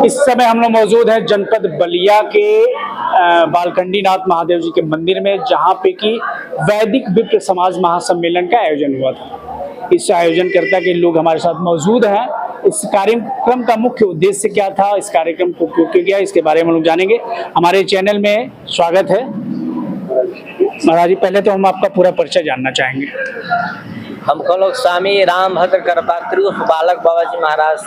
इस समय हम लोग मौजूद हैं जनपद बलिया के बालखंडीनाथ महादेव जी के मंदिर में, जहां पे कि वैदिक विप्र समाज महासम्मेलन का आयोजन हुआ था। इस आयोजनकर्ता के लोग हमारे साथ मौजूद हैं। इस कार्यक्रम का मुख्य उद्देश्य क्या था, इस कार्यक्रम को क्यों किया गया, इसके बारे में हम लोग जानेंगे। हमारे चैनल में स्वागत है। महाराज जी, पहले तो हम आपका पूरा परिचय जानना चाहेंगे। हमको लोग स्वामी रामभद्र करपात्री उर्फ बालक बाबा जी महाराज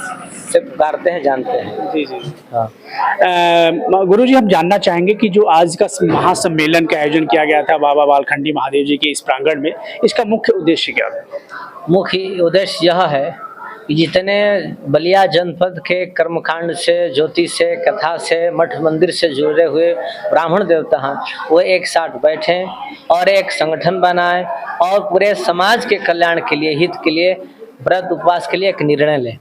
से पुकारते हैं, जानते हैं। जी जी हाँ। गुरु जी, हम जानना चाहेंगे कि जो आज का महासम्मेलन का आयोजन किया गया था बाबा बालखंडी महादेव जी के इस प्रांगण में, इसका मुख्य उद्देश्य क्या था? मुख्य उद्देश्य यह है कि जितने बलिया जनपद के कर्मकांड से, ज्योतिष से, कथा से, मठ मंदिर से जुड़े हुए ब्राह्मण देवता हैं, वो एक साथ बैठें और एक संगठन बनाएं और पूरे समाज के कल्याण के लिए, हित के लिए, व्रत उपवास के लिए एक निर्णय लें।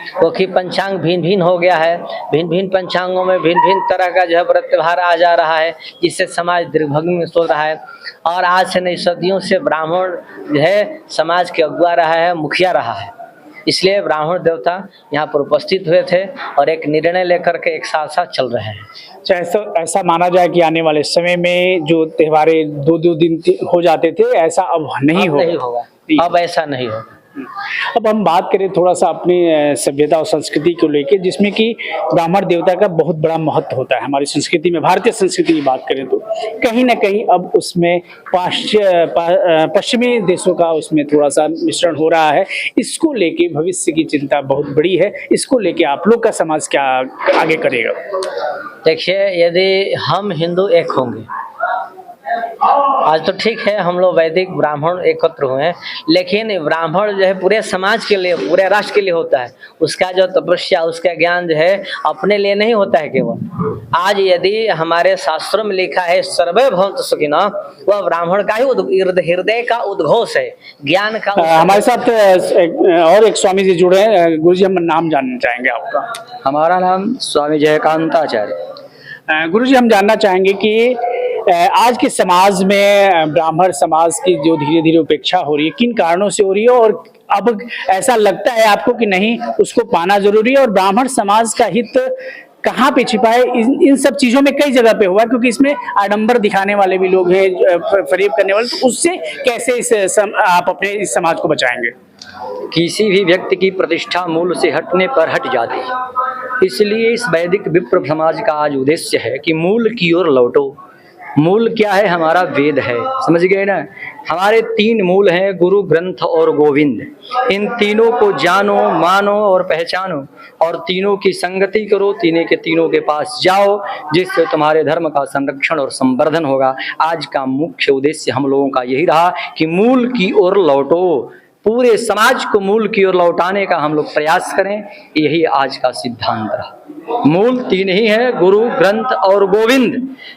क्योंकि पंचांग भिन्न भिन्न हो गया है, भिन्न भिन्न पंचांगों में भिन्न भिन्न तरह का जो है व्रत त्योहार आ जा रहा है, जिससे समाज दुर्भग में सोच रहा है। और आज से नहीं, सदियों से ब्राह्मण जो है समाज के अगुआ रहा है, मुखिया रहा है। इसलिए ब्राह्मण देवता यहाँ पर उपस्थित हुए थे और एक निर्णय लेकर के एक साथ साथ चल रहे हैं। अच्छा, ऐसा माना जाए कि आने वाले समय में जो त्योहारें दो दिन हो जाते थे, ऐसा अब नहीं होगा। अब ऐसा नहीं होगा। अब हम बात करें थोड़ा सा अपनी सभ्यता और संस्कृति को लेकर, जिसमें कि ब्राह्मण देवता का बहुत बड़ा महत्व होता है हमारी संस्कृति में। भारतीय संस्कृति की बात करें तो कहीं ना कहीं अब उसमें पश्चिमी देशों का उसमें थोड़ा सा मिश्रण हो रहा है। इसको लेके भविष्य की चिंता बहुत बड़ी है। इसको लेके आप लोग का समाज क्या आगे करेगा? देखिए, यदि हम हिंदू एक होंगे, आज तो ठीक है हम लोग वैदिक ब्राह्मण एकत्र हुए हैं, लेकिन ब्राह्मण जो है पूरे समाज के लिए, पूरे राष्ट्र के लिए होता है। उसका जो तपस्या, उसका ज्ञान जो है अपने लिए नहीं होता है केवल। आज यदि हमारे शास्त्रों में लिखा है सर्वे भवन्तु सुखिनः, वह ब्राह्मण का ही हृदय का उद्घोष है, ज्ञान का। हमारे साथ और एक स्वामी जी जुड़े हैं। गुरु जी, हम नाम जानना चाहेंगे आपका। हमारा नाम स्वामी जयकांताचार्य। गुरु जी, हम जानना चाहेंगे कि आज के समाज में ब्राह्मण समाज की जो धीरे धीरे उपेक्षा हो रही है, किन कारणों से हो रही है, और अब ऐसा लगता है आपको कि नहीं, उसको पाना जरूरी है, और ब्राह्मण समाज का हित कहाँ पे छिपा है? इन सब चीजों में कई जगह पे हुआ, क्योंकि इसमें आडंबर दिखाने वाले भी लोग हैं, फरेब करने वाले, तो उससे कैसे आप अपने इस समाज को बचाएंगे? किसी भी व्यक्ति की प्रतिष्ठा मूल से हटने पर हट जाती है। इसलिए इस वैदिक विप्र समाज का आज उद्देश्य है कि मूल की ओर लौटो। मूल क्या है? हमारा वेद है, समझ गए ना। हमारे 3 मूल हैं, गुरु, ग्रंथ और गोविंद। इन तीनों को जानो, मानो और पहचानो, और तीनों की संगति करो, तीनों के पास जाओ, जिससे तुम्हारे धर्म का संरक्षण और संवर्धन होगा। आज का मुख्य उद्देश्य हम लोगों का यही रहा कि मूल की ओर लौटो। पूरे समाज को मूल की ओर लौटाने का हम लोग प्रयास करें, यही आज का सिद्धांत रहा। मूल 3 ही है, गुरु, ग्रंथ और गोविंद।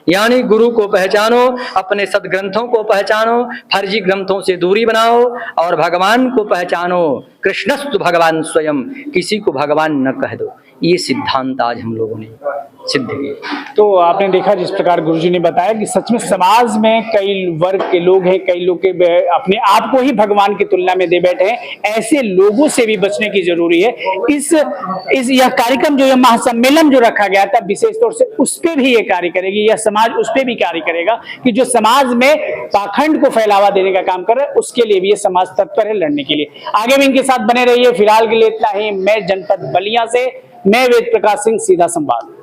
यानी गुरु को पहचानो, अपने सदग्रंथों को पहचानो, फर्जी ग्रंथों से दूरी बनाओ, और भगवान को पहचानो। कृष्णस्तु भगवान स्वयं, किसी को भगवान न कह दो। ये सिद्धांत आज हम लोगों ने सिद्ध किया। तो आपने देखा जिस प्रकार गुरुजी ने बताया कि सच में समाज में कई वर्ग के लोग हैं, कई लोग के अपने आप को ही भगवान की तुलना में दे बैठे हैं। ऐसे लोगों से भी बचने की जरूरी है। यह कार्यक्रम जो, यह महासम्मेलन जो रखा गया था, विशेष तौर से उस पर भी ये कार्य करेगी, यह समाज उस पर भी कार्य करेगा कि जो समाज में पाखंड को फैलावा देने का काम कर रहा है, उसके लिए भी ये समाज तत्पर है लड़ने के लिए। आगे भी इनके साथ बने रहिए। फिलहाल के लिए इतना ही। मैं जनपद बलिया से, मैं वेद प्रकाश सिंह, सीधा संवाद।